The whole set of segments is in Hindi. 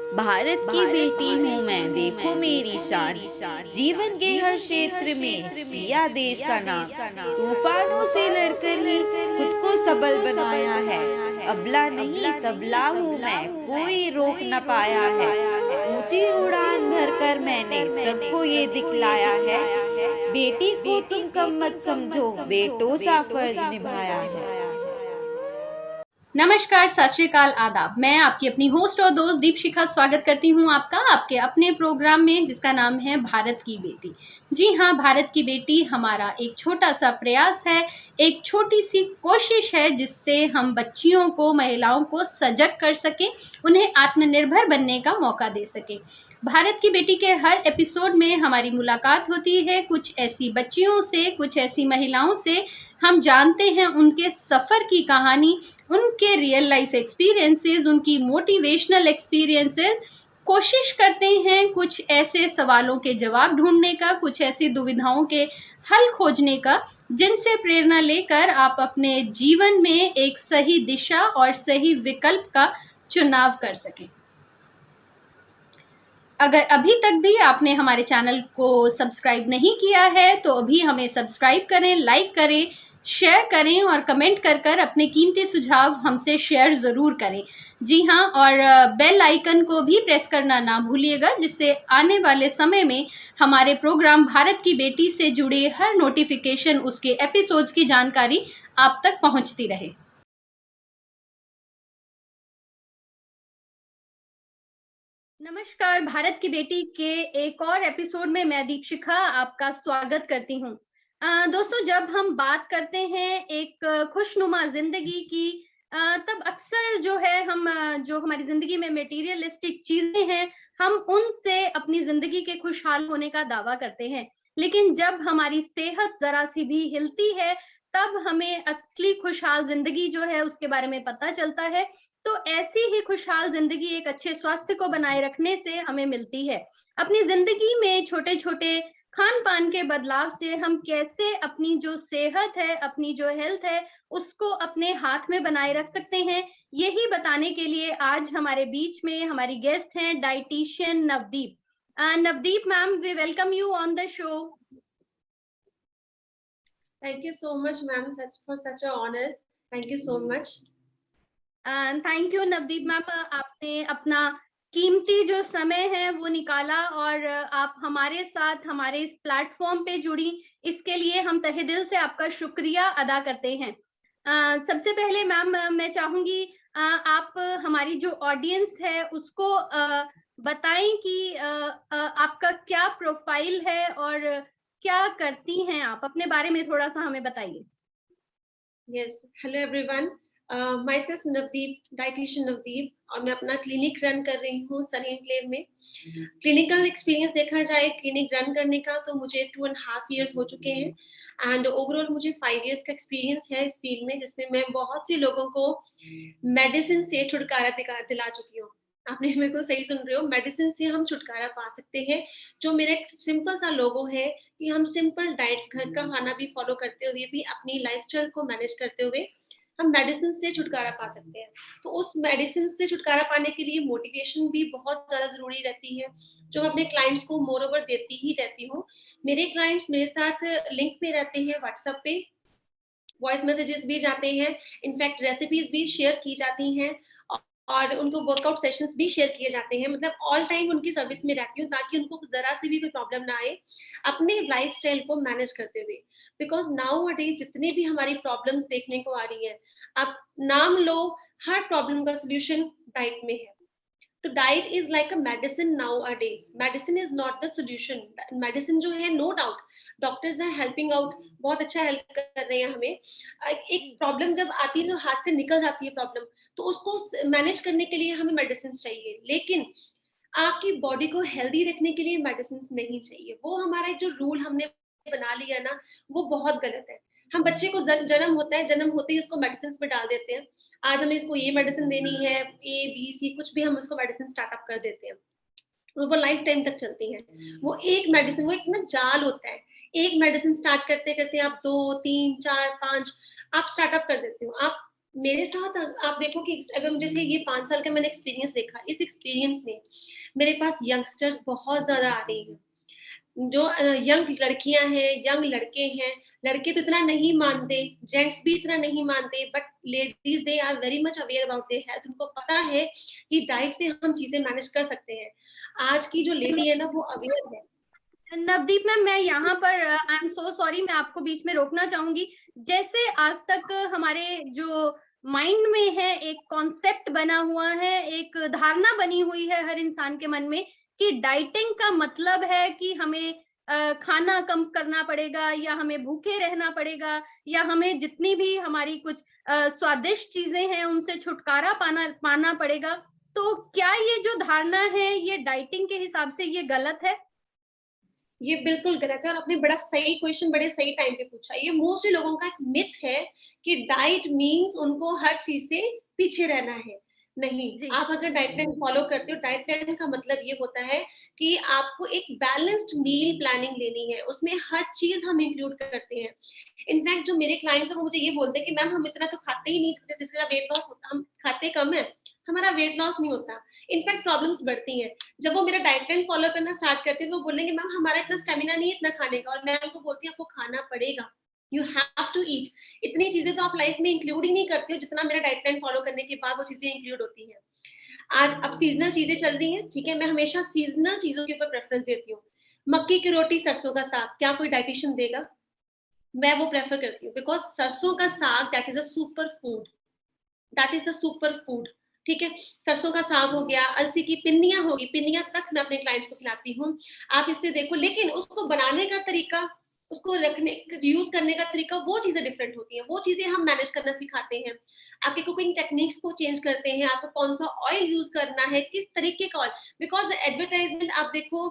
भारत की बेटी हूँ मैं, देखो मेरी शान। जीवन के हर क्षेत्र में किया देश का नाम। तूफानों से लड़कर ही खुद को सबल बनाया है। अबला नहीं सबला हूँ मैं, कोई रोक न पाया है। ऊंची उड़ान भरकर मैंने सबको ये दिखलाया है। बेटी को तुम कम मत समझो, बेटों सा फर्ज निभाया है। नमस्कार, सत श्री अकाल, आदाब। मैं आपकी अपनी होस्ट और दोस्त दीपशिखा स्वागत करती हूं आपका आपके अपने प्रोग्राम में जिसका नाम है भारत की बेटी। जी हाँ, भारत की बेटी हमारा एक छोटा सा प्रयास है, एक छोटी सी कोशिश है जिससे हम बच्चियों को, महिलाओं को सजग कर सकें, उन्हें आत्मनिर्भर बनने का मौका दे सकें। भारत की बेटी के हर एपिसोड में हमारी मुलाकात होती है कुछ ऐसी बच्चियों से, कुछ ऐसी महिलाओं से। हम जानते हैं उनके सफ़र की कहानी, उनके रियल लाइफ एक्सपीरियंसेस, उनकी मोटिवेशनल एक्सपीरियंसेस। कोशिश करते हैं कुछ ऐसे सवालों के जवाब ढूंढने का, कुछ ऐसी दुविधाओं के हल खोजने का जिनसे प्रेरणा लेकर आप अपने जीवन में एक सही दिशा और सही विकल्प का चुनाव कर सकें। अगर अभी तक भी आपने हमारे चैनल को सब्सक्राइब नहीं किया है तो अभी हमें सब्सक्राइब करें, लाइक करें, शेयर करें और कमेंट कर कर अपने कीमती सुझाव हमसे शेयर ज़रूर करें। जी हाँ, और बेल आइकन को भी प्रेस करना ना भूलिएगा जिससे आने वाले समय में हमारे प्रोग्राम भारत की बेटी से जुड़े हर नोटिफिकेशन, उसके एपिसोड्स की जानकारी आप तक पहुंचती रहे। नमस्कार, भारत की बेटी के एक और एपिसोड में मैं दीपशिखा आपका स्वागत करती हूँ। दोस्तों, जब हम बात करते हैं एक खुशनुमा जिंदगी की, तब अक्सर जो है हम जो हमारी जिंदगी में मटेरियलिस्टिक चीजें हैं, हम उनसे अपनी जिंदगी के खुशहाल होने का दावा करते हैं। लेकिन जब हमारी सेहत जरा सी भी हिलती है, तब हमें असली खुशहाल जिंदगी जो है उसके बारे में पता चलता है। तो ऐसी ही खुशहाल जिंदगी एक अच्छे स्वास्थ्य को बनाए रखने से हमें मिलती है। अपनी जिंदगी में छोटे-छोटे खान-पान के बदलाव से हम कैसे अपनी जो सेहत है, अपनी जो हेल्थ है, उसको अपने हाथ में बनाए रख सकते हैं, यही बताने के लिए आज हमारे बीच में हमारी गेस्ट हैं dietitian Navdeep. Navdeep ma'am, we welcome you on the show. Thank you so much, ma'am, for such an honor. Thank you so much. Thank you Navdeep ma'am, आपने अपना कीमती जो समय है वो निकाला और आप हमारे साथ हमारे इस प्लेटफॉर्म पे जुड़ी, इसके लिए हम तहे दिल से आपका शुक्रिया अदा करते हैं। सबसे पहले मैम, मैं चाहूंगी आप हमारी जो ऑडियंस है उसको बताएं कि आपका क्या प्रोफाइल है और क्या करती हैं आप, अपने बारे में थोड़ा सा हमें बताइए। Yes, hello everyone. Myself Navdeep, dietitian Navdeep, और मैं अपना क्लिनिक रन कर रही हूँ सनी एनक्लेव में। क्लिनिकल एक्सपीरियंस देखा जाए क्लिनिक रन करने का तो मुझे 2.5 years हो चुके हैं एंड ओवरऑल मुझे 5 years का एक्सपीरियंस है इस फील्ड में, जिसमें मैं बहुत सी लोगों को मेडिसिन से छुटकारा दिला चुकी हूँ। आपने मेरे को सही सुन रहे हो, मेडिसिन से हम छुटकारा पा सकते हैं। जो मेरा एक सिंपल सा लोगो है कि हम सिंपल डाइट, घर का खाना भी फॉलो करते हुए भी अपनी लाइफस्टाइल को मैनेज करते हुए हम मेडिसिन से छुटकारा पा सकते हैं। तो उस मेडिसिन से छुटकारा पाने के लिए मोटिवेशन भी बहुत ज़्यादा ज़रूरी रहती है, जो मैं अपने क्लाइंट्स को मोर ओवर देती ही रहती हूँ। मेरे क्लाइंट्स मेरे साथ लिंक में रहते हैं व्हाट्सएप पे, वॉइस मैसेजेस भी जाते हैं, इनफैक्ट रेसिपीज भी शेयर की जाती हैं और उनको वर्कआउट सेशंस भी शेयर किए जाते हैं। मतलब ऑल टाइम उनकी सर्विस में रहती हूँ ताकि उनको ज़रा सी भी कोई प्रॉब्लम ना आए अपने लाइफस्टाइल को मैनेज करते हुए। बिकॉज़ नाउ-अ-डेज़ जितनी भी हमारी प्रॉब्लम्स देखने को आ रही हैं, आप नाम लो, हर प्रॉब्लम का सॉल्यूशन डाइट में है। तो diet is like a medicine nowadays. Medicine is not the solution. Medicine जो है, no doubt doctors are helping out, बहुत अच्छा हेल्प कर रहे हैं हमें। एक प्रॉब्लम जब आती है, जो हाथ से निकल जाती है प्रॉब्लम, तो उसको मैनेज करने के लिए हमें मेडिसिन चाहिए। लेकिन आपकी बॉडी को हेल्दी रखने के लिए मेडिसिन नहीं चाहिए। वो हमारा जो रूल हमने बना लिया ना, वो बहुत गलत है। हम बच्चे को जन्म होता है, जन्म होते ही उसको मेडिसिन में डाल देते हैं। आज हमें इसको ये मेडिसिन देनी है, ए बी सी कुछ भी हम उसको मेडिसिन स्टार्टअप कर देते हैं, वो लाइफ टाइम तक चलती है। वो एक मेडिसिन, वो एक ना जाल होता है। एक मेडिसिन स्टार्ट करते करते आप 2 3 4 5 आप स्टार्टअप कर देते हो। आप मेरे साथ आप देखो कि अगर जैसे ये 5 साल का मैंने एक्सपीरियंस देखा, इस एक्सपीरियंस में मेरे पास यंगस्टर्स बहुत ज़्यादा आ रही हैं। जो यंग लड़कियाँ हैं, यंग लड़के हैं, लड़के तो इतना नहीं मानते, जेंट्स भी इतना नहीं मानते, but ladies they are very much aware about their health. उनको पता है कि डाइट से हम चीज़ें मैनेज कर सकते हैं। आज की जो लेडी है ना वो अवेयर है। नवदीप मैम, मैं यहाँ पर आई एम सो सॉरी, मैं आपको बीच में रोकना चाहूंगी। जैसे आज तक हमारे जो माइंड में है, एक कॉन्सेप्ट बना हुआ है, एक धारणा बनी हुई है हर इंसान के मन में कि डाइटिंग का मतलब है कि हमें खाना कम करना पड़ेगा, या हमें भूखे रहना पड़ेगा, या हमें जितनी भी हमारी कुछ स्वादिष्ट चीजें हैं उनसे छुटकारा पाना पड़ेगा। तो क्या ये जो धारणा है ये डाइटिंग के हिसाब से ये गलत है? ये बिल्कुल गलत है और आपने बड़ा सही क्वेश्चन बड़े सही टाइम पे पूछा। ये मोस्टली लोगों का एक मिथ है कि डाइट मीन्स उनको हर चीज़ से पीछे रहना है। नहीं, जी आप अगर डाइट प्लान फॉलो करते हो, डाइट प्लान का मतलब ये होता है कि आपको एक बैलेंस्ड मील प्लानिंग लेनी है, उसमें हर चीज़ हम इंक्लूड करते हैं। इनफैक्ट जो मेरे क्लाइंट्स हैं वो मुझे ये बोलते हैं कि मैम हम इतना तो खाते ही नहीं जिससे वेट लॉस होता, हम खाते कम है, हमारा वेट लॉस नहीं होता। इनफैक्ट प्रॉब्लम्स बढ़ती हैं। जब वो मेरा डाइट प्लान फॉलो करना स्टार्ट करते हैं तो वो बोलेंगे मैम हमारा इतना स्टेमिना नहीं है इतना खाने का, और मैं उनको बोलती हूँ आपको खाना पड़ेगा, यू हैव टू ईट। इतनी चीजें तो आप लाइफ में इंक्लूड ही नहीं करते हो जितना मेरा डाइट प्लान फॉलो करने के बाद वो चीजें इंक्लूड होती हैं। आज अब सीजनल चीजें चल रही हैं, ठीक है, मैं हमेशा सीजनल चीजों के ऊपर प्रेफरेंस देती हूँ। मक्की की रोटी सरसों का साग, क्या कोई डाइटिशियन देगा? मैं वो प्रेफर करती हूँ बिकॉज सरसों का साग that is a super food, that is the super food. ठीक है, सरसों का साग हो गया, अलसी की पिन्नियां होगी, पिन्नियां तक मैं अपने क्लाइंट्स को खिलाती हूँ। आप इससे देखो, लेकिन उसको बनाने का तरीका, उसको रखने यूज करने का तरीका, वो चीजें डिफरेंट होती हैं, वो चीजें हम मैनेज करना सिखाते हैं। आपके कुकिंग टेक्निक्स को चेंज करते हैं, आपको कौन सा ऑयल यूज करना है, किस तरीके का ऑयल। बिकॉज एडवर्टाइजमेंट आप देखो,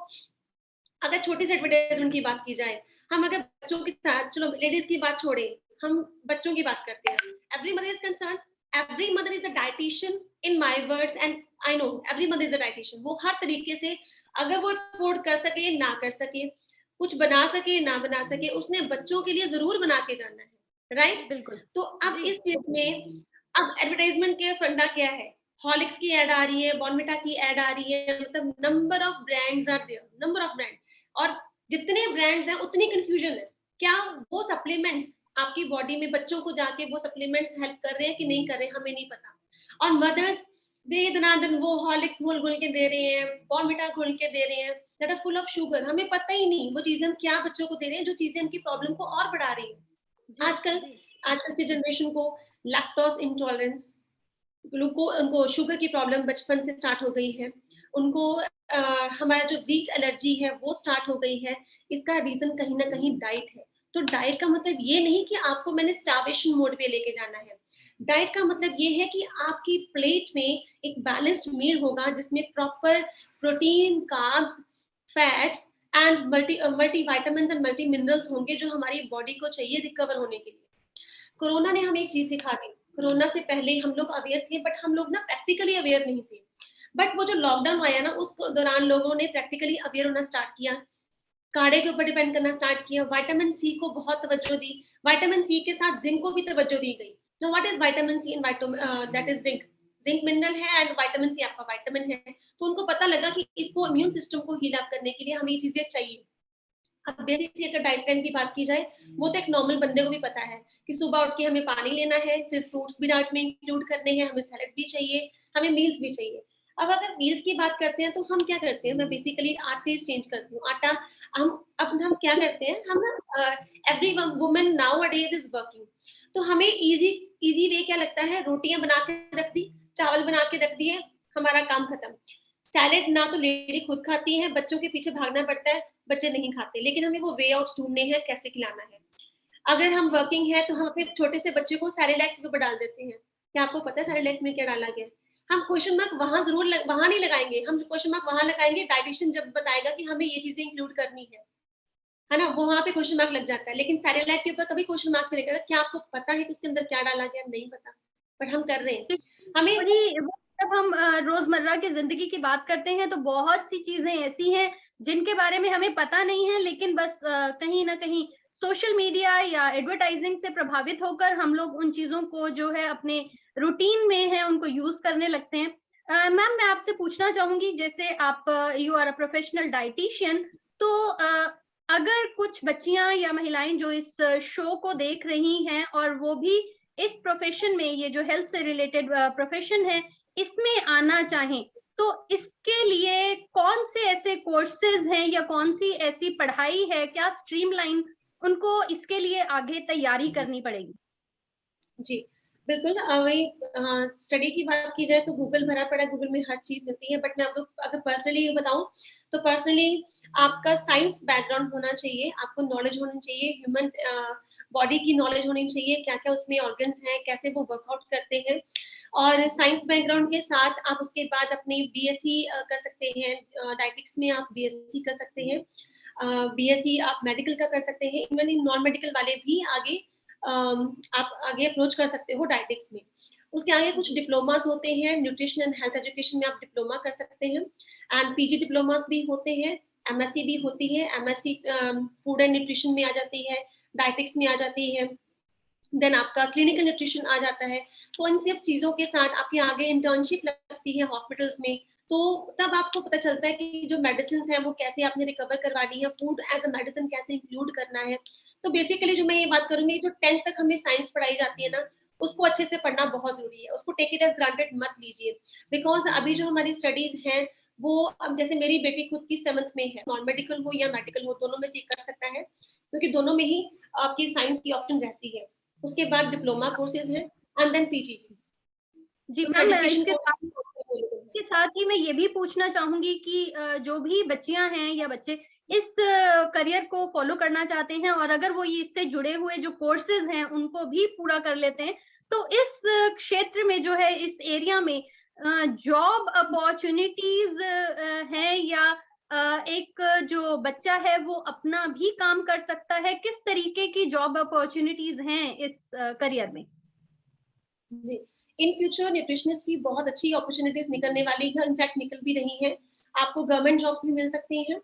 अगर छोटी सी एडवर्टाइजमेंट की बात की जाए, हम अगर बच्चों के साथ, चलो लेडीज की बात छोड़े, हम बच्चों की बात करते हैं। Every mother is concern, every mother is a dietitian in my words, and I know every mother is a dietitian. वो हर तरीके से, अगर वो अफोर्ड कर सके ना कर सके, कुछ बना सके ना बना सके, उसने बच्चों के लिए जरूर बना के जाना है, राइट? बिल्कुल। तो अब जी इस केस में, अब एडवर्टाइजमेंट के फंडा क्या है? हॉर्लिक्स की एड आ रही है, बॉर्नविटा की एड आ रही है, मतलब number of brands are there, number of brand, और जितने ब्रांड्स हैं उतनी कंफ्यूजन है। क्या वो सप्लीमेंट्स आपकी बॉडी में, बच्चों को जाके वो सप्लीमेंट्स हेल्प कर रहे हैं कि नहीं कर रहे हैं, हमें नहीं पता। और मदर्स दे दनादन वो हॉर्लिक्स घोल घोल के दे रहे हैं, बॉर्नविटा घोल के दे रहे हैं, that are full of sugar, हमें पता ही नहीं वो चीजें हम क्या बच्चों को दे रहे हैं, जो चीजें उनकी प्रॉब्लम को और बढ़ा रही है। जी आजकल आजकल की जनरेशन को लैक्टोज इंटॉलरेंस, उनको शुगर की प्रॉब्लम बचपन से स्टार्ट हो गई है, उनको हमारा जो व्हीट एलर्जी है वो स्टार्ट हो गई है। इसका रीजन कहीं ना कहीं डाइट है। तो डाइट का मतलब ये नहीं कि आपको मैंने स्टार्वेशन मोड पे लेके जाना है। डाइट का मतलब ये है कि आपकी प्लेट में एक बैलेंस्ड मील होगा जिसमें proper protein, carbs, fats and multi vitamins and multi minerals होंगे जो हमारी बॉडी को चाहिए रिकवर होने के लिए। कोरोना ने हमें एक चीज सिखा दी। कोरोना से पहले हम लोग अवेयर थे, बट हम लोग ना प्रैक्टिकली अवेयर नहीं थे। बट वो जो लॉकडाउन आया ना, उस दौरान लोगों ने प्रैक्टिकली अवेयर होना स्टार्ट किया, काढ़े के ऊपर डिपेंड करना स्टार्ट किया, विटामिन सी को बहुत तवज्जो दी, विटामिन सी के साथ जिंक को भी तवज्जो दी गई। तो what is vitamin C and that is zinc. Zinc mineral है एंड विटामिन सी आपका विटामिन है। तो उनको पता लगा कि इसको इम्यून सिस्टम को हील अप करने के लिए हमें ये चीजें चाहिए। अब बेसिक सी अगर डाइट प्लान की बात की जाए, वो तो एक नॉर्मल बंदे को भी पता है कि सुबह उठ के हमें पानी लेना है, फिर फ्रूट्स भी डाइट में इंक्लूड करने हैं, हमें सैलेड भी चाहिए, हमें मील्स भी चाहिए। अब अगर मील्स की बात करते हैं तो हम क्या करते हैं, मैं बेसिकली आटे चेंज करती हूँ। आटा हम क्या करते हैं, हम ना एवरी वुमन नाउ अडेज इज वर्किंग, तो हमें इजी इजी वे क्या लगता है, रोटियां बना के रख दी, चावल बना के रख दिए, हमारा काम खत्म। सैलेड ना तो लेडी खुद खाती है, बच्चों के पीछे भागना पड़ता है, बच्चे नहीं खाते, लेकिन हमें वो वे आउट ढूंढने हैं कैसे खिलाना है। अगर हम वर्किंग है तो हम अपने छोटे से बच्चे को सैरेलैक के ऊपर डाल देते हैं। क्या आपको पता है सैरेलैक में क्या डाला गया? हम क्वेश्चन मार्क वहां वहां नहीं लगाएंगे, हम क्वेश्चन मार्क वहां लगाएंगे डाइटिशियन जब बताएगा कि हमें ये चीजें इंक्लूड करनी है ना, वो वहां पे क्वेश्चन मार्क लग जाता है। लेकिन सैरेलैक के ऊपर कभी क्वेश्चन मार्क नहीं लगेगा, क्या आपको पता है कि उसके अंदर क्या डाला गया? नहीं पता, बट हम कर रहे हैं। हमें वही, जब हम रोजमर्रा की जिंदगी की बात करते हैं तो बहुत सी चीजें ऐसी हैं जिनके बारे में हमें पता नहीं है, लेकिन बस कहीं ना कहीं सोशल मीडिया या एडवर्टाइजिंग से प्रभावित होकर हम लोग उन चीजों को जो है अपने रूटीन में है उनको यूज करने लगते हैं। मैम, मैं आपसे पूछना चाहूंगी, जैसे आप you are a professional dietitian, तो अगर कुछ बच्चियां या महिलाएं जो इस शो को देख रही हैं और वो भी इस प्रोफेशन में, ये जो हेल्थ से रिलेटेड प्रोफेशन है, इसमें आना चाहें, तो इसके लिए कौन से ऐसे कोर्सेज हैं या कौन सी ऐसी पढ़ाई है, क्या स्ट्रीमलाइन उनको इसके लिए आगे तैयारी करनी पड़ेगी? जी, बिल्कुल। वही स्टडी की बात की जाए तो गूगल भरा पड़ा है, गूगल में हर चीज़ मिलती है। बट मैं आपको अगर पर्सनली बताऊँ, तो पर्सनली आपका साइंस बैकग्राउंड होना चाहिए, आपको नॉलेज होनी चाहिए, ह्यूमन बॉडी की नॉलेज होनी चाहिए, क्या-क्या उसमें ऑर्गन्स हैं, कैसे वो वर्कआउट करते हैं। और साइंस बैकग्राउंड के साथ आप उसके बाद अपनी बीएससी कर सकते हैं, डायटिक्स में आप बीएससी कर सकते हैं। बीएससी आप मेडिकल का कर सकते हैं, इवन नॉन मेडिकल वाले भी आगे आप आगे अप्रोच कर सकते हो डायटिक्स में। उसके आगे कुछ डिप्लोमास होते हैं, न्यूट्रिशन एंड हेल्थ एजुकेशन में आप डिप्लोमा कर सकते हैं, एंड पीजी डिप्लोमास भी होते हैं, एमएससी भी होती है, एमएससी फूड एंड न्यूट्रिशन में आ जाती है, डायटिक्स में आ जाती है, देन आपका क्लिनिकल न्यूट्रिशन आ जाता है। तो इन सब चीज़ों के साथ आपके आगे इंटर्नशिप लगती है हॉस्पिटल्स में, तो तब आपको पता चलता है कि जो मेडिसिन्स हैं वो कैसे आपने रिकवर करवानी है, फूड एज़ अ मेडिसिन कैसे इंक्लूड करना है। तो बेसिकली जो मैं ये बात करूँगी, जो 10th तक हमें साइंस पढ़ाई जाती है ना, उसको अच्छे से पढ़ना बहुत ज़रूरी है। उसको टेक इट एज़ ग्रांटेड मत लीजिए, बिकॉज़ अभी जो हमारी स्टडीज़ हैं, वो अब जैसे मेरी बेटी खुद की 7th में है, नॉन मेडिकल हो या मेडिकल हो, दोनों में से कर सकता है, क्योंकि दोनों में ही आपकी साइंस की ऑप्शन रहती है। उसके बाद डिप्लोमा कोर्सेज़ हैं एंड देन पीजी। जी तो मैम, सर्टिफिकेशन इसके कोर्स भी अवेलेबल के है। साथ ही मैं ये भी पूछना चाहूंगी कि जो भी बच्चियां हैं या बच्चे इस करियर को फॉलो करना चाहते हैं और अगर वो ये इससे जुड़े हुए जो कोर्सेज हैं उनको भी पूरा कर लेते हैं, तो इस क्षेत्र में जो है, इस एरिया में जॉब अपॉर्चुनिटीज हैं, या एक जो बच्चा है वो अपना भी काम कर सकता है? किस तरीके की जॉब अपॉर्चुनिटीज हैं इस करियर में? जी। इन फ्यूचर न्यूट्रिशनिस्ट की बहुत अच्छी अपॉर्च्युनिटीज़ निकलने वाली हैं, इनफैक्ट निकल भी रही हैं। आपको गवर्नमेंट जॉब्स भी मिल सकती हैं।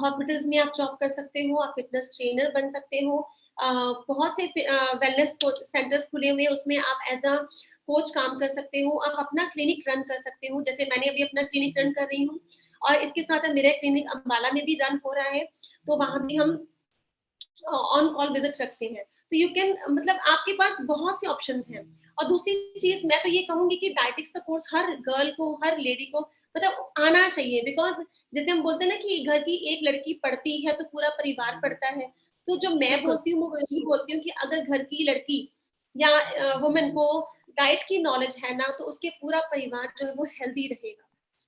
हॉस्पिटल्स में आप जॉब कर सकते हो, आप फिटनेस ट्रेनर बन सकते हो। बहुत से वेलनेस सेंटर्स खुले हुए हैं, उसमें आप एज़ अ कोच काम कर सकते हो। आप अपना क्लिनिक रन कर सकते हो, जैसे मैंने अभी अपना क्लिनिक रन कर रही हूँ, और इसके साथ-साथ मेरा क्लिनिक अम्बाला में भी रन हो रहा है, तो वहाँ भी हम ऑन कॉल विजिट रखते हैं। तो यू कैन, मतलब आपके पास बहुत से ऑप्शंस हैं। और दूसरी चीज़ मैं तो ये कहूँगी कि डायटिक्स का कोर्स हर गर्ल को, हर लेडी को मतलब आना चाहिए, बिकॉज़ जैसे हम बोलते हैं ना कि घर की एक लड़की पढ़ती है तो पूरा परिवार पढ़ता है। तो जो मैं बिल्कुल। बोलती हूँ, मैं वही बोलती हूँ कि अगर घर की लड़की या वुमन को डाइट की नॉलेज है ना, तो उसके पूरा परिवार जो है वो हेल्दी रहेगा।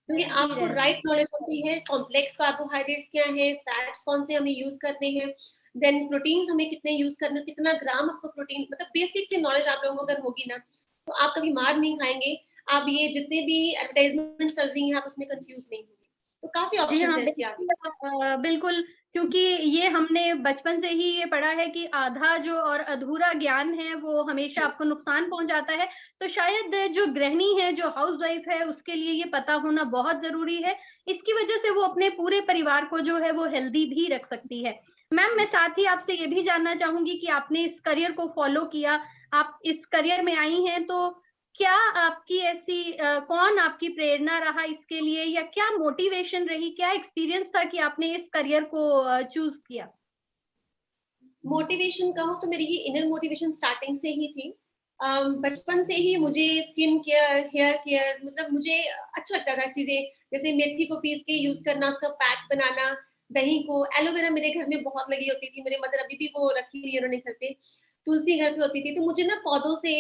क्योंकि हेल्दी आपको रहेगा। राइट नॉलेज होती है, कॉम्प्लेक्स कार्बोहाइड्रेट्स क्या है, फैट्स कौन से हमें यूज़ करने हैं, देन प्रोटीन्स हमें कितने यूज़ करने, कितना ग्राम आपको प्रोटीन, मतलब बेसिक सी नॉलेज आप लोगों को अगर होगी ना, तो आप कभी मार नहीं खाएँगे। आप ये जितने भी एडवर्टाइज़मेंट चल रही हैं, आप उसमें कन्फ्यूज़ नहीं होंगे। तो काफ़ी जी ऑप्शंस हाँ, हैं इसके आगे। बिल्कुल बिल्कुल, क्योंकि ये हमने बचपन से ही ये पढ़ा है कि आधा जो और अधूरा ज्ञान है, वो हमेशा आपको नुकसान पहुँचाता है। तो शायद जो गृहिणी है, जो हाउसवाइफ है, उसके लिए ये पता होना बहुत ज़रूरी है। इसकी वजह से वो अपने पूरे परिवार को जो है, वो हेल्दी भी रख सकती है। मैम, मैं साथ ही आपसे ये भी जानना चाहूँगी कि आपने इस करियर को फ़ॉलो किया, आप इस करियर में आई हैं, तो क्या आपकी ऐसी कौन आपकी प्रेरणा रहा इसके लिए, या क्या मोटिवेशन रही, क्या एक्सपीरियंस था कि आपने इस करियर को चूज़ किया? मोटिवेशन कहूँ तो मेरी ये इनर मोटिवेशन स्टार्टिंग से ही थी। बचपन से ही मुझे स्किन केयर, हेयर केयर, मतलब मुझे अच्छा लगता था चीज़ें, जैसे मेथी को पीस के यूज़ करना, उसका पैक बनाना, दही को, एलोवेरा मेरे घर में बहुत लगी होती थी, मेरे मदर अभी भी वो रखी हुई है उन्होंने घर पे, तुलसी घर पे होती थी, तो मुझे ना पौधों से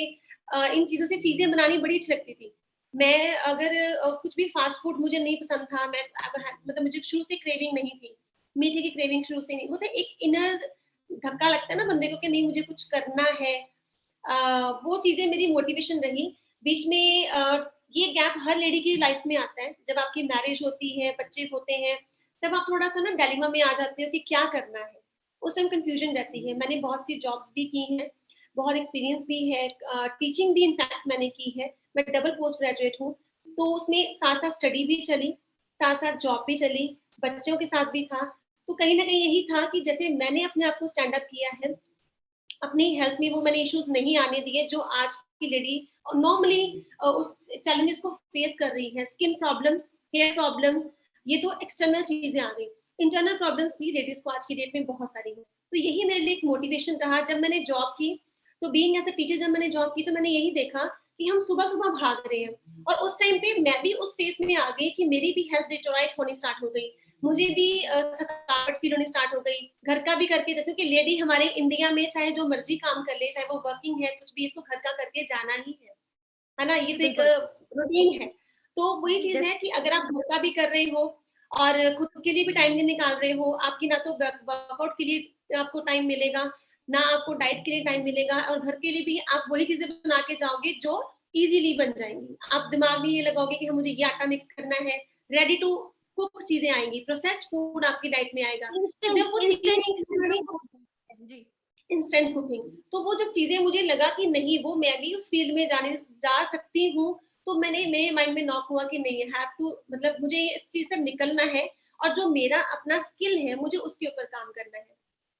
इन चीज़ों से चीज़ें बनानी बड़ी अच्छी लगती थी। मैं अगर कुछ भी फास्ट फूड मुझे नहीं पसंद था, मैं मतलब मुझे शुरू से क्रेविंग नहीं थी, मीठे की क्रेविंग शुरू से नहीं, वो था एक इनर धक्का लगता है ना बंदे को कि नहीं मुझे कुछ करना है। वो चीज़ें मेरी मोटिवेशन रही। बीच में ये गैप हर लेडी की लाइफ में आता है। जब आपकी मैरिज होती है, बच्चे होते हैं, तब आप थोड़ा-सा ना डायलेमा में आ जाते हो कि क्या करना है। उस टाइम कन्फ्यूजन रहती है। मैंने बहुत सी जॉब्स भी की हैं, बहुत एक्सपीरियंस भी है, टीचिंग भी इनफैक्ट मैंने की है। मैं डबल पोस्ट ग्रेजुएट हूँ, तो उसमें साथ-साथ स्टडी भी चली, साथ-साथ जॉब भी चली, बच्चों के साथ भी था। तो कहीं ना कहीं यही था कि जैसे मैंने अपने आप को स्टैंड अप किया है, अपनी हेल्थ में वो मैंने इश्यूज नहीं आने दिए जो आज की लेडी नॉर्मली उस चैलेंजेस को फेस कर रही है। स्किन प्रॉब्लम्स, हेयर प्रॉब्लम्स, ये तो एक्सटर्नल चीजें आ गई। इंटरनल प्रॉब्लम्स भी लेडीज को आज की डेट में बहुत सारी है। तो यही मेरे लिए एक मोटिवेशन रहा जब मैंने जॉब की। तो बीइंग एज अ टीचर जब मैंने जॉब की तो मैंने यही देखा कि हम सुबह सुबह भाग रहे हैं, और उस टाइम पे मैं भी उस फेज में आ गई कि मेरी भी हेल्थ डिटोराइट होनी स्टार्ट हो गई। मुझे भी थकावट फील होनी स्टार्ट हो गई, घर का भी करके, क्योंकि लेडी हमारे इंडिया में चाहे जो मर्जी काम कर ले, चाहे वो वर्किंग है कुछ भी, इसको घर का करके जाना ही है ना? ये तो एक बिल्कुल। रूटीन है। तो वही चीज है डेफिनेटली। कि अगर आप घर का भी कर रहे हो और खुद के लिए भी टाइम नहीं निकाल रहे हो, आपकी ना तो वर्कआउट के लिए आपको टाइम मिलेगा, ना आपको डाइट के लिए टाइम मिलेगा, और घर के लिए भी आप वही चीजें बना के जाओगे जो इजीली बन जाएंगी। आप दिमाग में ये लगाओगे कि हाँ, मुझे ये आटा मिक्स करना है, रेडी टू कुक चीजें आएंगी, प्रोसेस्ड फूड आपकी डाइट में आएगा। तो जब इंस्टेंट वो इंस्टेंट चीजें जी। इंस्टेंट कुकिंग, तो वो जब चीजें मुझे लगा कि नहीं, वो मैं भी उस फील्ड में जाने जा सकती हूँ, तो मैंने मेरे माइंड में नॉक हुआ कि नहीं, हैव टू, मतलब मुझे इस चीज से निकलना है, और जो मेरा अपना स्किल है मुझे उसके ऊपर काम करना है।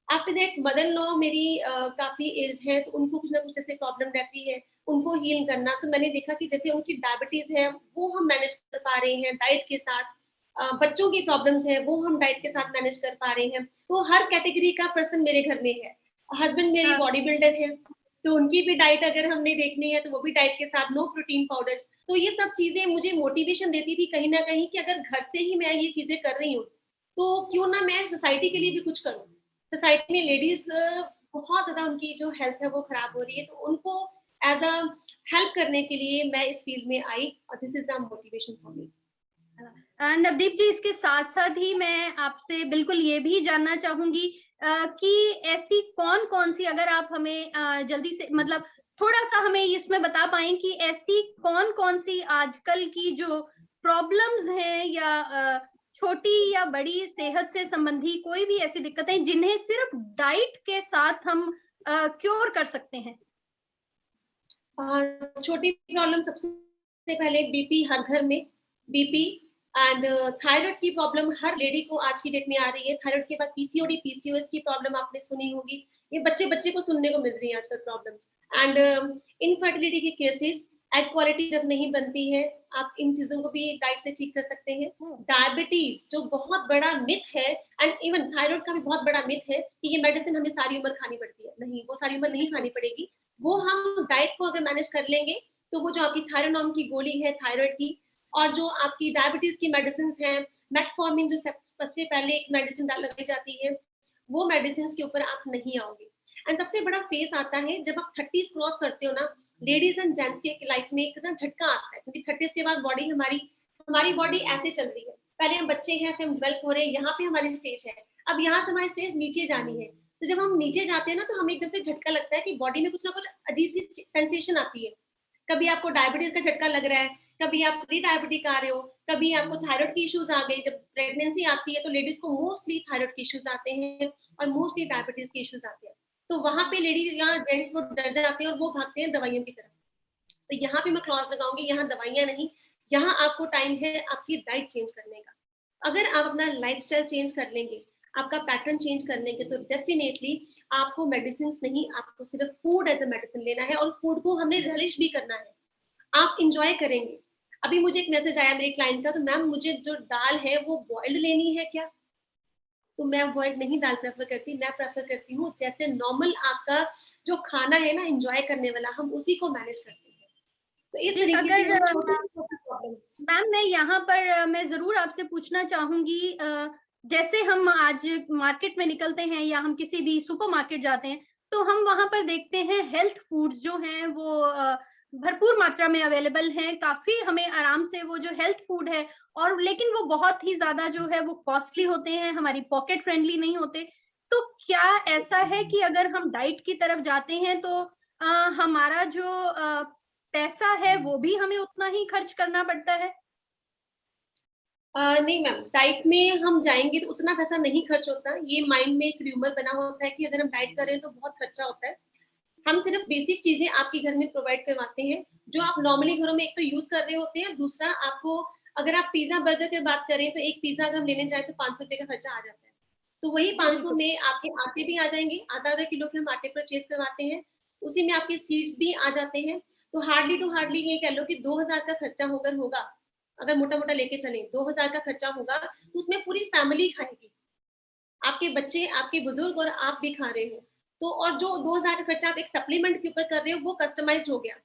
After that mother in law मेरी काफी एज्ड है, तो उनको कुछ ना कुछ जैसे प्रॉब्लम रहती है, उनको हील करना। तो मैंने देखा कि जैसे उनकी डायबिटीज है वो हम मैनेज कर पा रहे हैं डाइट के साथ, बच्चों की प्रॉब्लम्स है वो हम डाइट के साथ मैनेज कर पा रहे हैं। तो हर कैटेगरी का पर्सन मेरे घर में है। हस्बैंड मेरे बॉडी बिल्डर है, तो उनकी भी डाइट अगर हमने देखनी है तो वो भी डाइट के साथ नो प्रोटीन पाउडर्स। तो ये सब चीजें मुझे मोटिवेशन देती थी कहीं ना कहीं कि अगर घर से ही मैं ये चीजें कर रही हूँ, तो क्यों ना मैं सोसाइटी के लिए भी कुछ करूँ। सोसाइटी में लेडीज बहुत ज्यादा उनकी जो हेल्थ है वो खराब हो रही है, तो उनको एज अ हेल्प करने के लिए मैं इस फील्ड में आई, और this is the motivation for me. Navdeep ji, इसके साथ साथ ही मैं आपसे बिल्कुल ये भी जानना चाहूंगी कि ऐसी कौन कौन सी, अगर आप हमें जल्दी से मतलब थोड़ा सा हमें इसमें बता पाएं कि ऐसी कौन कौन सी आजकल की जो प्रॉब्लम्स हैं या छोटी या बड़ी सेहत से संबंधी कोई भी ऐसी दिक्कतें जिन्हें सिर्फ डाइट के साथ हम क्योर कर सकते हैं। छोटी प्रॉब्लम सबसे पहले बीपी, हर घर में बीपी एंड थायराइड की प्रॉब्लम हर लेडी को आज की डेट में आ रही है। थायराइड के बाद पीसीओडी, पीसीओएस की प्रॉब्लम आपने सुनी होगी, ये बच्चे बच्चे को सुनने को मिल रही है आजकल प्रॉब्लम्स। एंड इनफर्टिलिटी के केसेस, एग क्वालिटी जब नहीं बनती है, आप इन चीजों को भी डाइट से ठीक कर सकते हैं। डायबिटीज जो बहुत बड़ा मिथ है, एंड इवन थायराइड का भी बहुत बड़ा मिथ है कि ये मेडिसिन हमें सारी उम्र खानी पड़ती है। नहीं, वो सारी उम्र नहीं खानी पड़ेगी। वो हम डाइट को अगर मैनेज कर लेंगे, तो वो जो आपकी थायरोनॉम की गोली है थायराइड की, और जो आपकी डायबिटीज की मेडिसिन है, मेटफॉर्मिन जो सबसे पहले एक मेडिसिन लगाई जाती है, वो मेडिसिन के ऊपर आप नहीं आओगे। एंड सबसे बड़ा फेस आता है जब आप 30 क्रॉस करते हो ना, लेडीज एंड जेंट्स के लाइफ में एक ना झटका आता है, क्योंकि 30 के बाद बॉडी हमारी हमारी बॉडी ऐसे चल रही है, पहले हम बच्चे हैं, फिर हम डेवलप हो रहे हैं, यहाँ पे हमारी स्टेज है, अब यहाँ से हमारी स्टेज नीचे जानी है। तो जब हम नीचे जाते हैं ना, तो हमें एकदम से झटका लगता है कि बॉडी में कुछ ना कुछ अजीब सी सेंसेशन आती है। कभी आपको डायबिटीज का झटका लग रहा है, कभी आप प्री डायबिटिक आ रहे हो, कभी आपको थायराइड की इश्यूज आ गई। जब प्रेगनेंसी आती है तो लेडीज को मोस्टली थायराइड के इश्यूज आते हैं, और मोस्टली डायबिटीज के इश्यूज आते हैं। तो वहां पे लेडी या जेंट्स वो डर जाते हैं और वो भागते हैं दवाइयों की तरफ। तो यहाँ पे मैं क्लॉज लगाऊंगी, यहाँ दवाइयां नहीं, यहाँ आपको टाइम है आपकी डाइट चेंज करने का। अगर आप अपना लाइफस्टाइल चेंज कर लेंगे, आपका पैटर्न चेंज कर लेंगे, तो डेफिनेटली आपको मेडिसिन नहीं, आपको सिर्फ फूड एज अ मेडिसिन लेना है, और फूड को हमें रिलिश भी करना है, आप इंजॉय करेंगे। अभी मुझे एक मैसेज आया मेरे क्लाइंट का, तो मैम मुझे जो दाल है वो बॉइल्ड लेनी है क्या? तो मैं बॉइल्ड नहीं दाल प्रेफर करती, मैं प्रेफर करती हूँ जैसे नॉर्मल आपका जो खाना है ना एंजॉय करने वाला, हम उसी को मैनेज करते हैं। तो इस जी, तरीके से अगर हम छोटी छोटी प्रॉब्लम। मैम मैं यहाँ पर मैं ज़रूर आपसे पूछना चाहूँगी, जैसे हम आज मार्केट में निकलते हैं या हम किसी भी सुपरमार्केट जाते हैं, तो हम वहाँ पर देखते हैं हेल्थ फूड्स जो हैं वो भरपूर मात्रा में अवेलेबल हैं, काफ़ी हमें आराम से वो जो हेल्थ फूड है, और लेकिन वो बहुत ही ज़्यादा जो है वो कॉस्टली होते हैं, हमारी पॉकेट फ्रेंडली नहीं होते। तो क्या ऐसा है कि अगर हम डाइट की तरफ जाते हैं तो अ, हमारा जो पैसा है वो भी हमें उतना ही खर्च करना पड़ता है? नहीं मैम, डाइट में हम जाएंगे तो उतना पैसा नहीं खर्च होता। ये माइंड में एक र्यूमर बना होता है कि अगर हम डाइट करें तो बहुत खर्चा होता है। हम सिर्फ बेसिक चीजें आपके घर में प्रोवाइड करवाते हैं, जो आप नॉर्मली घरों में एक तो यूज कर रहे होते हैं, दूसरा आपको, अगर आप पिज्जा बर्गर की बात करें तो एक पिज्जा अगर हम लेने जाए तो 500 रुपए का खर्चा आ जाता है। तो वही 500 बिल्कुल। में आपके आटे भी आ जाएँगे, आधा-आधा किलो के हम आटे परचेज़ करवाते हैं, उसी में आपके सीड्स भी आ जाते हैं, तो हार्डली टू हार्डली ये कह लो कि 2000 का खर्चा होगा, अगर मोटा-मोटा लेके चलें 2000 का खर्चा होगा, तो उसमें पूरी फैमिली खाएगी। आपके बच्चे, आपके बुजुर्ग और आप भी खा रहे हो। तो और जो 2000 का खर्चा आप एक सप्लीमेंट के ऊपर कर रहे हो, वो कस्टमाइज़्ड हो गया।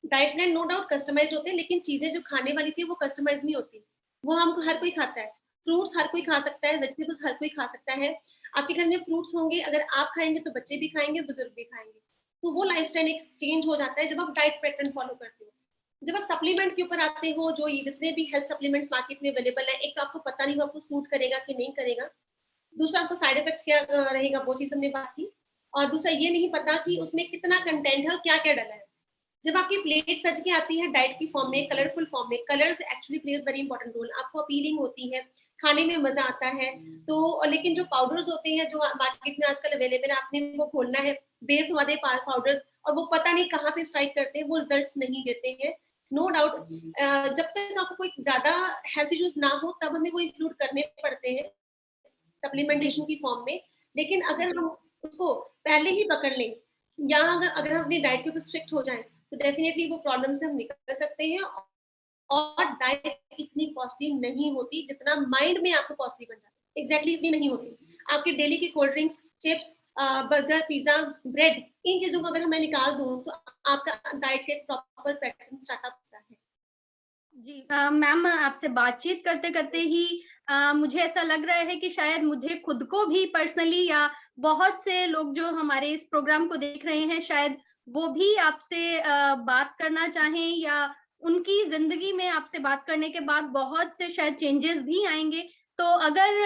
Diet plan no doubt customised होते हैं, लेकिन चीज़ें जो खाने वाली थी वो कस्टमाइज़ नहीं होती। वो हम हर कोई खाता है। फ्रूट्स हर कोई खा सकता है, वेजिटेबल्स हर कोई खा सकता है। आपके घर में फ्रूट्स होंगे, अगर आप खाएँगे तो बच्चे भी खाएँगे, बुजुर्ग भी खाएँगे। तो वो लाइफ़स्टाइल एक चेंज हो जाता है जब आप डाइट पैटर्न फॉलो करते हो। जब आप सप्लीमेंट के ऊपर आते हो, जो ये जितने भी हेल्थ सप्लीमेंट्स मार्केट में अवेलेबल हैं, एक तो आपको पता नहीं वो आपको सूट करेगा कि नहीं करेगा। दूसरा उसका साइड इफेक्ट क्या रहेगा, वो चीज़ हमने बात की। और दूसरा ये नहीं पता कि उसमें कितना कंटेंट है और क्या-क्या डला है। जब आपकी प्लेट सज के आती है डाइट की फॉर्म में, कलरफुल फॉर्म में, colours actually plays very important role. आपको अपीलिंग होती है, खाने में मज़ा आता है। तो लेकिन जो पाउडर्स होते हैं, जो मार्केट में आजकल अवेलेबल है, आपने वो खोलना है, बेस वाले पाउडर्स, और वो पता नहीं कहाँ पे स्ट्राइक करते हैं, वो रिजल्ट्स नहीं देते हैं। नो डाउट जब तक आपको कोई ज़्यादा हेल्थ इश्यूज़ ना हो, तब हमें वो इंक्लूड करने पड़ते हैं। जी। सप्लीमेंटेशन की फॉर्म में। लेकिन अगर जी। हम उसको पहले ही पकड़ लें, या अगर हम अपनी डाइट के ऊपर स्ट्रिक्ट हो जाएँ, तो डेफिनिटली वो प्रॉब्लम से हम निकल सकते हैं। और डाइट इतनी कॉस्टली नहीं होती जितना माइंड में आपको कॉस्टली बन जाता है। एग्ज़ैक्टली इतनी नहीं होती। आपके डेली की cold drinks, chips, burger, pizza, bread, इन चीज़ों को अगर मैं निकाल दूँ, तो आपका डाइट का एक प्रॉपर पैटर्न स्टार्टअप होता है। जी मैम, आपसे बातचीत करते-करते ही मुझे ऐसा लग रहा है कि शायद मुझे खुद को भी पर्सनली, या बहुत से लोग जो हमारे इस प्रोग्राम को देख रहे हैं, शायद वो भी आपसे बात करना चाहें, या उनकी ज़िंदगी में आपसे बात करने के बाद बहुत से शायद चेंजेस भी आएँगे। तो अगर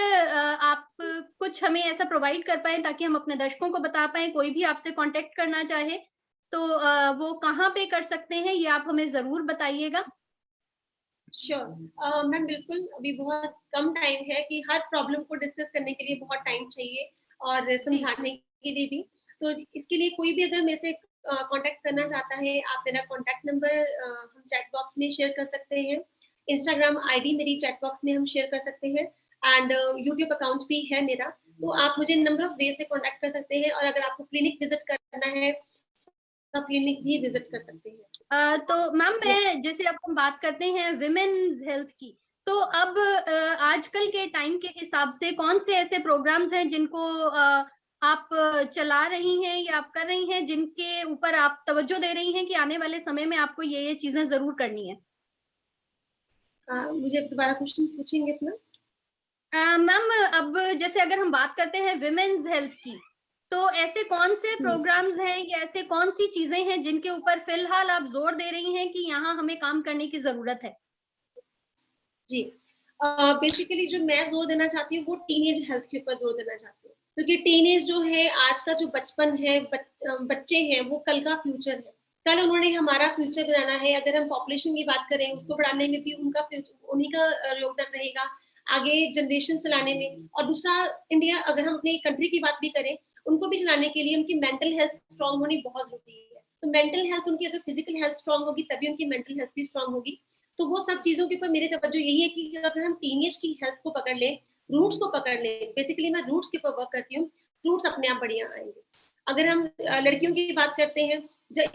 आप कुछ हमें ऐसा प्रोवाइड कर पाएँ ताकि हम अपने दर्शकों को बता पाएँ, कोई भी आपसे कॉन्टैक्ट करना चाहे, तो वो कहाँ पे कर सकते हैं, ये आप हमें ज़रूर बताइएगा। श्योर। मैम बिल्कुल, अभी बहुत कम टाइम है कि हर प्रॉब्लम को डिस्कस करने के लिए बहुत टाइम चाहिए, और जी। समझाने के लिए भी। तो इसके लिए कोई भी अगर मेरे से कॉन्टैक्ट करना चाहता है, आप मेरा कॉन्टैक्ट नंबर हम चैट बॉक्स में शेयर कर सकते हैं। इंस्टाग्राम आईडी मेरी चैट बॉक्स में हम शेयर कर सकते हैं, एंड यूट्यूब अकाउंट भी है मेरा। तो आप मुझे नंबर ऑफ वे से कॉन्टैक्ट कर सकते हैं, और अगर आपको क्लिनिक विज़िट करना है, तो आप क्लिनिक भी विज़िट कर सकते हैं। तो मैम, मैं जैसे अब हम बात करते हैं विमेन्स हेल्थ की, तो अब आजकल के टाइम के हिसाब से कौन से ऐसे प्रोग्राम्स हैं जिनको आप चला रही हैं या आप कर रही हैं, जिनके ऊपर आप तवज्जो दे रही हैं कि आने वाले समय में आपको ये चीज़ें ज़रूर करनी है? मुझे दोबारा क्वेश्चन पूछेंगे अपना? मैम, अब जैसे अगर हम बात करते हैं विमेन्स हेल्थ की, तो ऐसे कौन से हुँ। प्रोग्राम्स हैं या ऐसे कौन-सी चीज़ें हैं जिनके ऊपर फ़िलहाल आप ज़ोर दे रही हैं कि यहाँ हमें काम करने की ज़रूरत है? जी। बेसिकली जो मैं ज़ोर देना चाहती हूँ, वो टीनेज हेल्थ के ऊपर ज़ोर देना चाहती हूँ। क्योंकि टीनेज जो है, आज का जो बचपन है, बच्चे हैं, वो कल का फ्यूचर है। कल उन्होंने हमारा फ्यूचर बनाना है। अगर हम पॉपुलेशन की बात करें, उसको बढ़ाने में भी उन्हीं का योगदान रहेगा, आगे जनरेशन चलाने में। और दूसरा, इंडिया, अगर हम अपनी कंट्री की बात भी करें, उनको भी चलाने के लिए उनकी मेंटल हेल्थ स्ट्रॉन्ग होनी बहुत ज़रूरी है। तो मेंटल हेल्थ उनकी, अगर फिज़िकल हेल्थ स्ट्रॉन्ग होगी, तभी उनकी मेंटल हेल्थ भी स्ट्रॉन्ग होगी। तो वो सब चीज़ों के ऊपर मेरी तवज्जो यही है कि अगर हम टीनेज की हेल्थ को पकड़ लें, रूट्स को पकड़ लें, बेसिकली मैं रूट्स के ऊपर वर्क करती हूँ, रूट्स अपने आप बढ़िया आएँगे। अगर हम लड़कियों की बात करते हैं,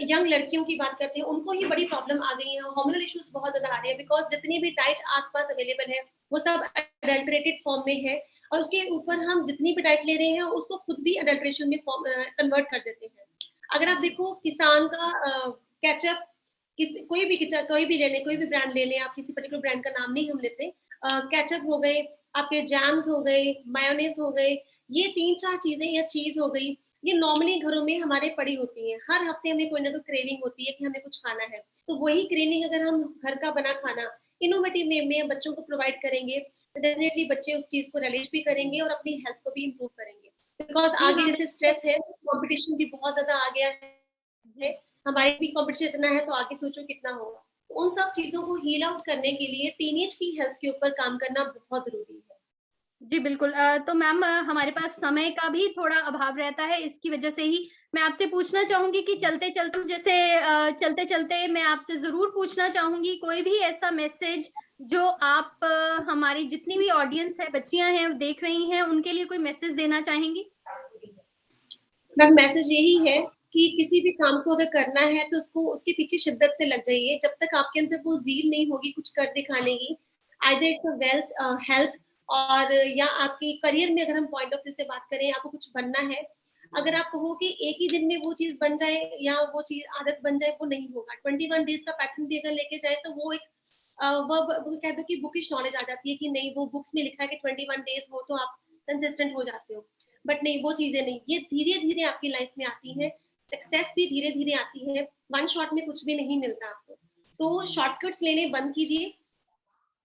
यंग लड़कियों की बात करते हैं, उनको ही बड़ी प्रॉब्लम आ गई है, हार्मोनल इश्यूज़ बहुत ज़्यादा आ रहे हैं, बिकॉज़ जितनी भी डाइट आस-पास अवेलेबल है, वो सब अडल्टरेटेड फॉर्म में है, और उसके ऊपर हम जितनी भी डाइट ले रहे हैं, उसको खुद भी अडल्ट्रेशन में कन्वर्ट कर देते हैं। अगर आप जी। देखो, किसान का केचअप, कोई भी ले लें, कोई भी ब्रांड ले लें, आप किसी पर्टिकुलर ब्रांड का नाम नहीं हम लेते। केचअप हो गए, आपके जैम्स हो गए, मायोनेज़ हो गए, ये 3-4 चीज़ें, या चीज़ हो गई, ये नॉर्मली घरों में हमारे पड़ी होती हैं। हर हफ्ते हमें कोई ना कोई क्रेविंग होती है कि हमें कुछ खाना है। तो वही क्रेविंग अगर हम घर का बना खाना इनोवेटिव वे में बच्चों को प्रोवाइड करेंगे, तो डेफिनिटली बच्चे उस चीज़ को रिलीश भी करेंगे और अपनी हेल्थ को भी इम्प्रूव करेंगे। बिकॉज़ जी आगे हाँ, जैसे स्ट्रेस है, कॉम्पिटिशन भी बहुत ज़्यादा आ गया है। जी। हमारे भी कॉम्पिटिशन इतना है, तो आगे सोचो कितना होगा। तो उन सब चीज़ों को हील आउट करने के लिए टीनेज की हेल्थ के ऊपर काम करना बहुत ज़रूरी है। जी, बिल्कुल। तो मैम, हमारे पास समय का भी थोड़ा अभाव रहता है, इसकी वजह से ही मैं आपसे पूछना चाहूँगी कि चलते-चलते, जैसे चलते-चलते मैं आपसे ज़रूर पूछना चाहूँगी, कोई भी ऐसा मैसेज जो आप हमारी जितनी भी ऑडियंस है, बच्चियां हैं, देख रही हैं, उनके लिए कोई मैसेज देना चाहेंगी? मैम मैसेज यही है कि किसी भी काम को अगर करना है तो उसको उसके पीछे शिद्दत से लग जाइए। जब तक आपके अंदर वो ज़ील नहीं होगी कुछ कर दिखाने की, either it's a wealth health और या आपकी करियर में अगर हम पॉइंट ऑफ व्यू से बात करें, आपको कुछ बनना है, अगर आप कहो कि एक ही दिन में वो चीज़ बन जाए या वो चीज़ आदत बन जाए, वो नहीं होगा। 21 डेज़ का पैटर्न भी अगर लेके जाए तो वो एक वो कह दो कि बुकिश नॉलेज आ जाती है कि नहीं वो बुक्स में लिखा है कि 21 डेज़ हो तो आप कंसिस्टेंट हो जाते हो। बट नहीं, वो चीजें नहीं, ये धीरे धीरे आपकी लाइफ में आती है। सक्सेस भी धीरे धीरे आती है, वन शॉट में कुछ भी नहीं मिलता आपको। तो शॉर्टकट्स लेने बंद कीजिए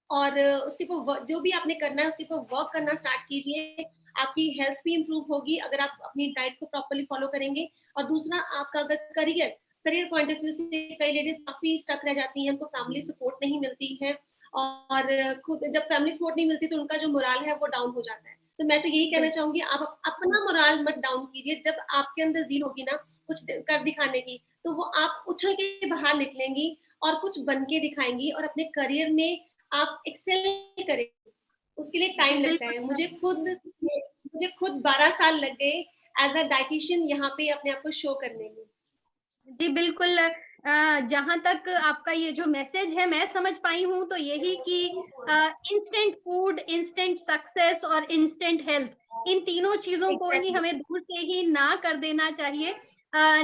और उसके ऊपर जो भी आपने करना है उसके ऊपर वर्क करना स्टार्ट कीजिए। आपकी हेल्थ भी इंप्रूव होगी अगर आप अपनी डाइट को प्रॉपर्ली फॉलो करेंगे। और दूसरा, आपका अगर career career point of view से कई लेडीज काफी स्टक रह जाती हैं, उनको फैमिली सपोर्ट नहीं मिलती है और खुद जब फैमिली सपोर्ट नहीं मिलती तो उनका जो मोराल है वो डाउन हो जाता है। तो मैं तो यही कहना चाहूंगी, आप अपना मोराल मत डाउन कीजिए। जब आपके अंदर जील होगी ना कुछ कर दिखाने की, तो वो आप उछल के बाहर निकलेंगी और कुछ बन के दिखाएंगी और अपने करियर में आप एक्सेल करें। उसके लिए टाइम लगता है। मुझे खुद 12 साल लग गए एज अ डाइटिशियन यहाँ पे अपने आप को शो करने में। जी, बिल्कुल। जहाँ तक आपका ये जो मैसेज है मैं समझ पाई हूँ तो यही कि इंस्टेंट फूड, इंस्टेंट सक्सेस और इंस्टेंट हेल्थ, इन तीनों चीज़ों को ही एग्जैक्टली। हमें दूर से ही ना कर देना चाहिए।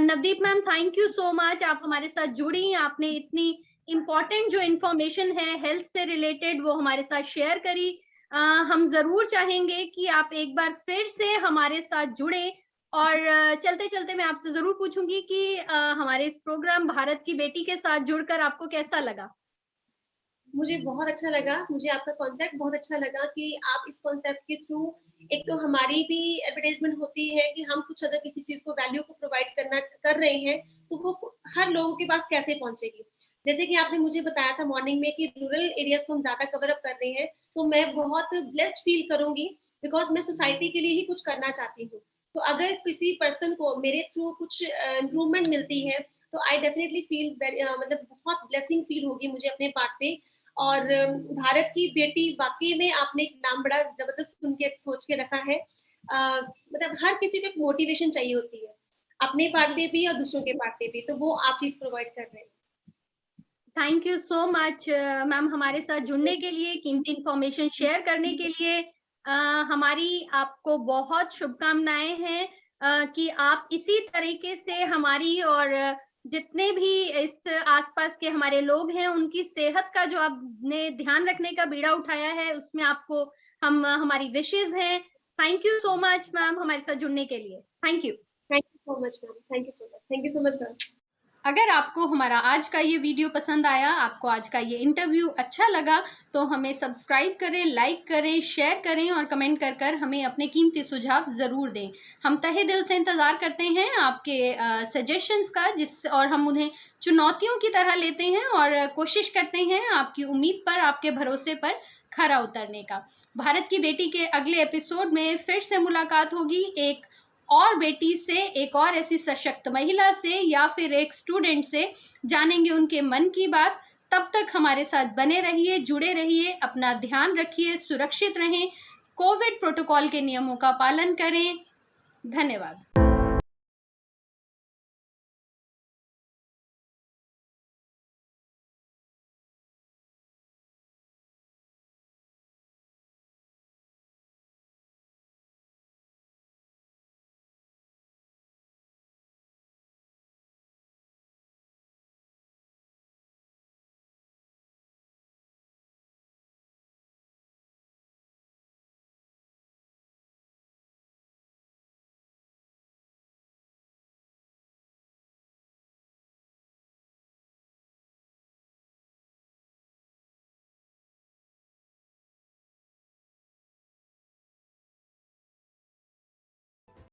Navdeep ma'am, thank you so much, आप हमारे साथ जुड़ी, आपने इतनी इम्पोर्टेंट जो इन्फॉर्मेशन है हेल्थ से रिलेटेड वो हमारे साथ शेयर करी। हम ज़रूर चाहेंगे कि आप एक बार फिर से हमारे साथ जुड़ें और चलते-चलते मैं आपसे ज़रूर पूछूँगी कि हमारे इस प्रोग्राम भारत की बेटी के साथ जुड़कर आपको कैसा लगा? मुझे बहुत अच्छा लगा, मुझे आपका कॉन्सेप्ट बहुत अच्छा लगा कि आप इस कॉन्सेप्ट के थ्रू एक तो हमारी भी एडवर्टाइजमेंट होती है कि हम कुछ अगर किसी चीज को वैल्यू को प्रोवाइड कर रहे हैं तो वो हर लोगों के पास कैसे पहुंचेगी। जैसे कि आपने मुझे बताया था मॉर्निंग में कि रूरल एरियाज को हम ज्यादा कवर अप कर रहे हैं, तो मैं बहुत ब्लेस्ड फील करूंगी बिकॉज मैं सोसाइटी के लिए ही कुछ करना चाहती हूँ। तो अगर किसी पर्सन को मेरे थ्रू कुछ इम्प्रूवमेंट मिलती है तो आई डेफिनेटली फील मतलब बहुत ब्लेसिंग फील होगी मुझे अपने पार्ट पे। और भारत की बेटी वाकई में आपने एक नाम बड़ा जबरदस्त सुन के सोच के रखा है। मतलब हर किसी को एक मोटिवेशन चाहिए होती है, अपने पार्ट जी, पे भी और दूसरों के पार्ट पे भी, तो वो आप चीज प्रोवाइड कर रहे हैं। Thank you so much ma'am, हमारे साथ जुड़ने के लिए, कीमती इन्फॉर्मेशन शेयर करने के लिए। अ, हमारी आपको बहुत शुभकामनाएँ हैं कि आप इसी तरीके से हमारी और जितने भी इस आस-पास के हमारे लोग हैं, उनकी सेहत का जो आपने ध्यान रखने का बीड़ा उठाया है, उसमें आपको हमारी विशेज़ हैं। Thank you so much ma'am हमारे साथ जुड़ने के लिए। Thank you. Thank you so much ma'am, thank you so much, thank you so much sir. अगर आपको हमारा आज का ये वीडियो पसंद आया, आपको आज का ये इंटरव्यू अच्छा लगा, तो हमें सब्सक्राइब करें, लाइक करें, शेयर करें और कमेंट कर कर हमें अपने कीमती सुझाव ज़रूर दें। हम तहे दिल से इंतज़ार करते हैं आपके सजेशंस का, और हम उन्हें चुनौतियों की तरह लेते हैं और कोशिश करते हैं आपकी उम्मीद पर, आपके भरोसे पर खरा उतरने का। भारत की बेटी के अगले एपिसोड में फिर से मुलाकात होगी एक और बेटी से, एक और ऐसी सशक्त महिला से या फिर एक स्टूडेंट से, जानेंगे उनके मन की बात। तब तक हमारे साथ बने रहिए, जुड़े रहिए, अपना ध्यान रखिए, सुरक्षित रहें, कोविड प्रोटोकॉल के नियमों का पालन करें। धन्यवाद।